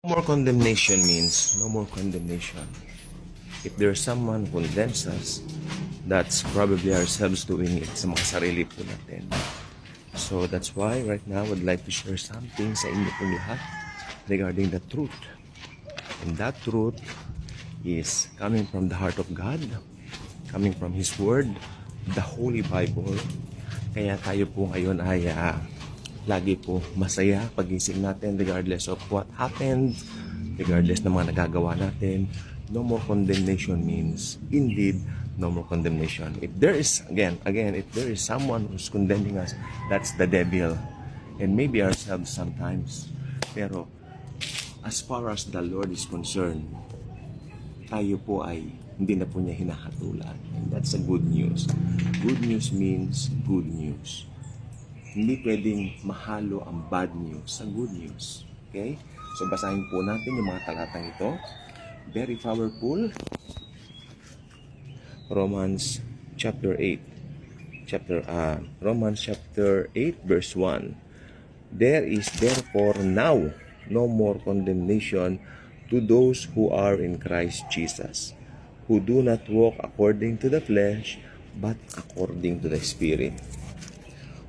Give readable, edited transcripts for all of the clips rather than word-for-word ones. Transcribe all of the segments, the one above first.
No more condemnation means no more condemnation. If there's someone who condemns us, that's probably ourselves doing it sa mga sarili po natin. So that's why right now I would like to share something sa inyo pong lahat regarding the truth. And that truth is coming from the heart of God, coming from His Word, the Holy Bible. Kaya tayo po ngayon ay lagi po masaya pagising natin regardless of what happened, regardless ng mga nagagawa natin. No more condemnation means indeed no more condemnation. If there is, again, if there is someone who's condemning us, that's the devil. And maybe ourselves sometimes. Pero as far as the Lord is concerned, tayo po ay hindi na po niya hinahatulan. And that's a good news. Good news means good news. Hindi pwedeng mahalo ang bad news sa good news. Okay? So basahin po natin yung mga talatang ito. Very powerful. Romans chapter 8. Romans chapter 8 verse 1. There is therefore now no more condemnation to those who are in Christ Jesus, who do not walk according to the flesh, but according to the Spirit.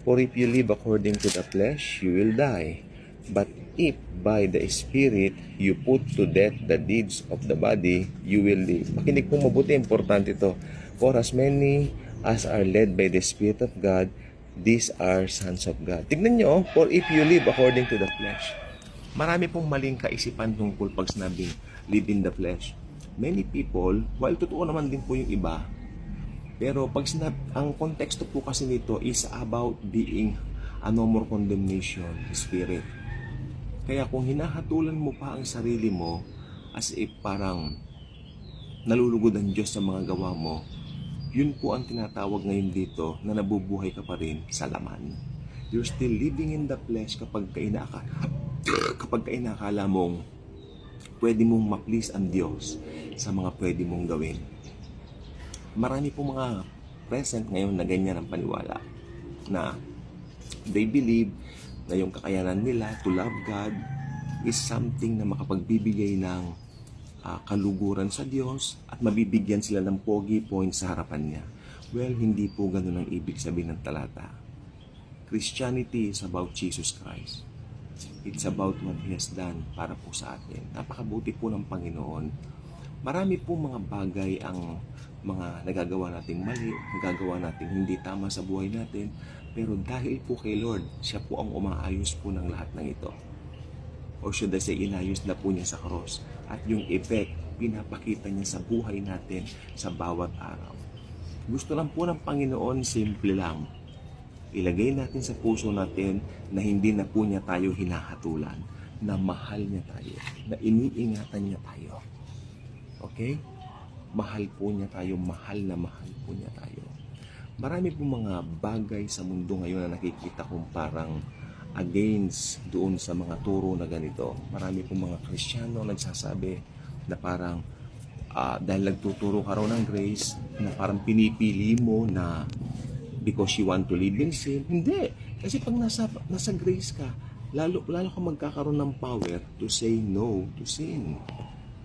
For if you live according to the flesh, you will die. But if by the Spirit you put to death the deeds of the body, you will live. Makinig po mabuti, importante ito. For as many as are led by the Spirit of God, these are sons of God. Tignan nyo, for if you live according to the flesh. Marami pong maling kaisipan tungkol pag sinabing live in the flesh. Many people, while totoo naman din po yung iba, pero pag ang konteksto po kasi nito is about being a no more condemnation spirit. Kaya kung hinahatulan mo pa ang sarili mo as if parang nalulugod ang Diyos sa mga gawa mo, yun po ang tinatawag ngayon dito na nabubuhay ka pa rin sa laman. You're still living in the flesh kapag inakala mong pwede mong ma-please ang Diyos sa mga pwede mong gawin. Marami po mga present ngayon na ganyan ang paniwala na they believe na yung kakayanan nila to love God is something na makapagbibigay ng kaluguran sa Diyos at mabibigyan sila ng pogi points sa harapan niya. Well, hindi po ganun ang ibig sabihin ng talata. Christianity is about Jesus Christ. It's about what He has done para po sa atin. Napakabuti po ng Panginoon. Marami po mga bagay ang mga nagagawa nating mali, nagagawa nating hindi tama sa buhay natin, pero dahil po kay Lord, siya po ang umaayos po ng lahat ng ito. Or should I say, inayos na po niya sa cross. At yung effect, pinapakita niya sa buhay natin sa bawat araw. Gusto lang po ng Panginoon, simple lang. Ilagay natin sa puso natin na hindi na po niya tayo hinahatulan, na mahal niya tayo, na iniingatan niya tayo. Okay? Mahal po niya tayo, mahal po niya tayo. Marami po mga bagay sa mundo ngayon na nakikita kong parang against doon sa mga turo na ganito. Marami po mga Kristiyano nagsasabi na parang dahil nagtuturo ka raw ng grace, na parang pinipili mo na because you want to live in sin. Hindi. Kasi pag nasa grace ka, lalo ka magkakaroon ng power to say no to sin.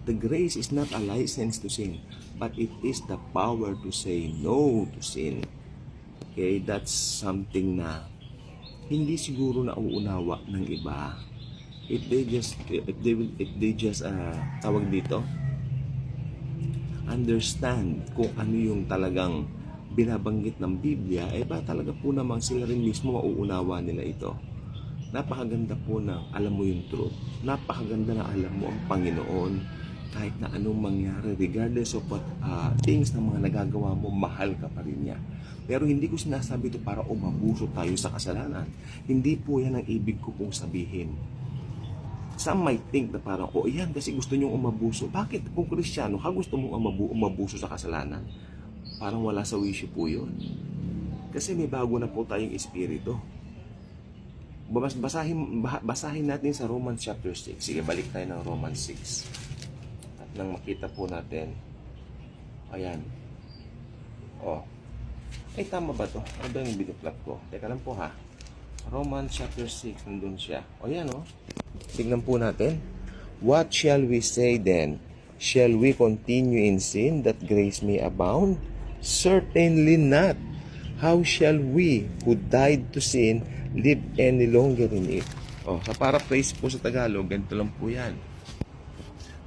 The grace is not a license to sin, but it is the power to say no to sin. Okay, that's something na hindi siguro na uunawa ng iba. If they just tawag dito, understand kung ano yung talagang binabanggit ng Biblia, ba talaga po namang sila rin mismo mauunawa nila ito. Napakaganda po na alam mo yung truth. Napakaganda na alam mo ang Panginoon. Kahit na anong mangyari, regardless of what things na mga nagagawa mo, mahal ka pa rin niya. Pero hindi ko sinasabi ito para umabuso tayo sa kasalanan. Hindi po yan ang ibig ko pong sabihin. Some might think na parang, yan kasi gusto niyong umabuso. Bakit kung Kristiyano ka gusto mong umabuso sa kasalanan? Parang wala sa wisyo po yun. Kasi may bago na po tayong espiritu. Basahin natin sa Romans chapter 6. Sige, balik tayo ng Romans 6. Nang makita po natin, ayan, ay tama ba to? Ano ba yung biniplat ko? Teka lang po ha, Romans chapter 6, nandun siya, ayan tignan po natin, What shall we say then? Shall we continue in sin that grace may abound? Certainly not. How shall we who died to sin live any longer in it? Sa paraphrase po sa Tagalog, ganito lang po yan.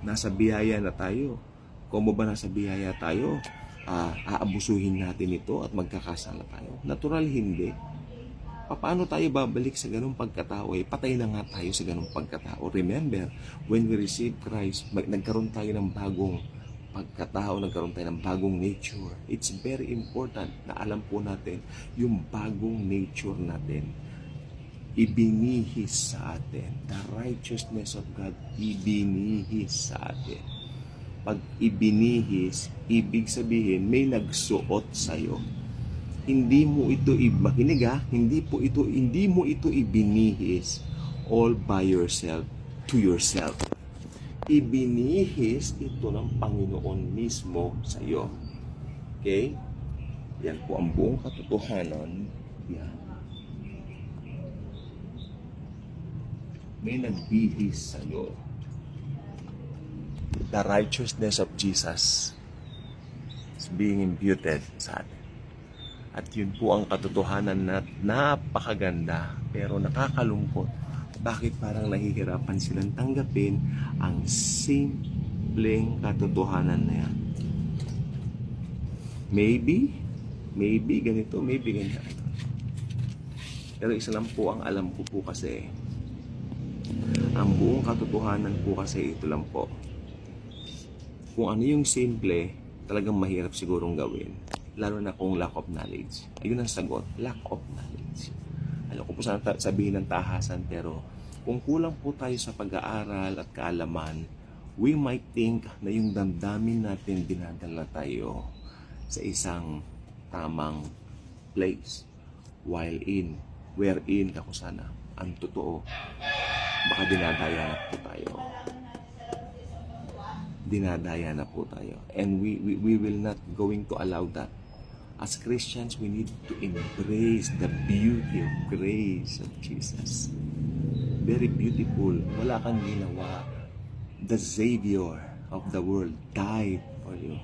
Nasa biyaya na tayo. Kung ba nasa biyaya tayo, aabusuhin natin ito at magkakasala tayo. Natural hindi. Paano tayo babalik sa ganung pagkatao? Patay na nga tayo sa ganung pagkatao. Remember, when we receive Christ, nagkaroon tayo ng bagong pagkatao, nagkaroon tayo ng bagong nature. It's very important na alam po natin yung bagong nature natin. Ibinihis sa atin. The righteousness of God, ibinihis sa atin. Pag ibinihis, ibig sabihin may nagsuot sa'yo. Hindi mo ito makinig hindi mo ito ibinihis all by yourself to yourself. Ibinihis ito ng Panginoon mismo sa iyo. Okay? Yan po ang buong katotohanan. Yan. May nagbihis sa iyo. The righteousness of Jesus is being imputed sa atin. At yun po ang katotohanan na napakaganda pero nakakalungkot. Bakit parang nahihirapan silang tanggapin ang simpleng katotohanan na yan? Maybe ganito, maybe ganyan. Pero isa lang po ang alam ko po kasi. Ang buong katotohanan po kasi ito lang po. Kung ano yung simple, talagang mahirap sigurong gawin. Lalo na kung lack of knowledge. Ayun ang sagot, lack of knowledge. Alam ko po sana sabihin ng tahasan, pero kung kulang po tayo sa pag-aaral at kaalaman, we might think na yung damdamin natin dinadala tayo sa isang tamang place. Wherein, ako sana, ang totoo, baka dinadaya na po tayo. And we will not going to allow that. As Christians, we need to embrace the beauty of grace of Jesus. Very beautiful. Wala kang ginawa. The Savior of the world died for you.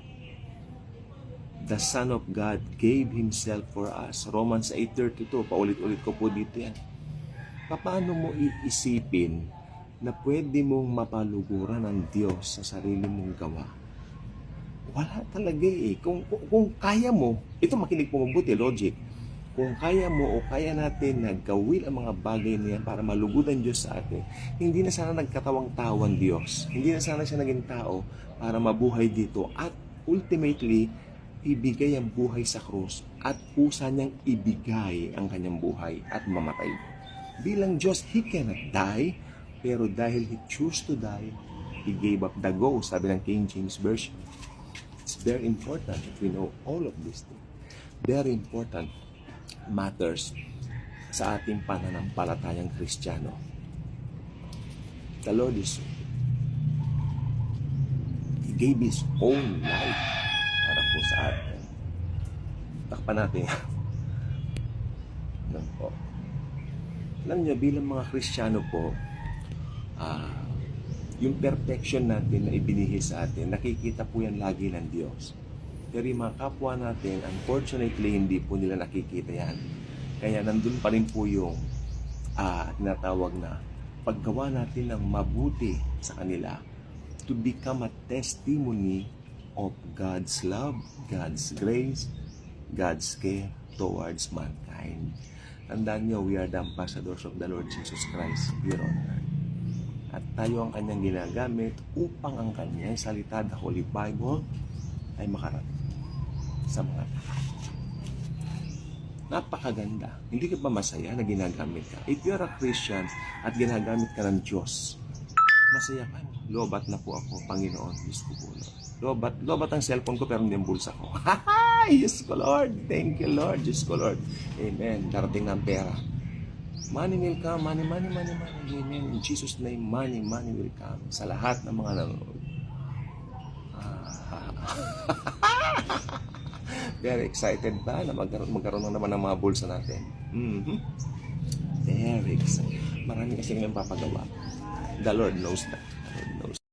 The Son of God gave Himself for us. Romans 8:32. Paulit-ulit ko po dito yan. Paano mo iisipin na pwede mong mapaluguran ng Diyos sa sarili mong gawa? Wala talaga Kung kaya mo, ito makinig po mabuti, logic. Kung kaya mo o kaya natin na gawin ang mga bagay niya para malugudan Diyos sa atin, hindi na sana nagkatawang tao ang Diyos. Hindi na sana siya naging tao para mabuhay dito at ultimately, ibigay ang buhay sa krus at pusa niyang ibigay ang kanyang buhay at mamatay. Bilang Diyos, He cannot die, pero dahil He chose to die, He gave up the ghost, sabi ng King James Version. It's very important that we know all of these things. Very important matters sa ating pananampalatayang Kristiyano. The Lord is He gave His own life para po sa atin. Takpan natin. Ano po? Alam niyo, bilang mga Kristiyano po, yung perfection natin na ibinihis sa atin, nakikita po yan lagi ng Diyos. Pero yung mga kapwa natin, unfortunately, hindi po nila nakikita yan. Kaya nandun pa rin po yung tinatawag na paggawa natin ng mabuti sa kanila to become a testimony of God's love, God's grace, God's care towards mankind. Tandaan nyo, we are the ambassadors of the Lord Jesus Christ here on earth. At tayo ang kanyang ginagamit upang ang kanyang salita, the Holy Bible, ay makarating sa mga tao. Napakaganda. Hindi ka ba masaya na ginagamit ka? If you're a Christian at ginagamit ka ng Diyos, masaya ka. Lobat na po ako, Panginoon. Diyos ko po, Lord. Lobat ang cellphone ko pero hindi ang bulsa ko. Diyos ko, Lord. Thank you, Lord. Diyos ko, Lord. Amen. Darating ng pera. Money will come. Money. Amen. In Jesus' name, money will come. Sa lahat ng mga nanonood. Very excited ba na magkaroon na naman ng mga bulsa natin? Very excited. Marami kasi kami papagawa. The Lord knows that.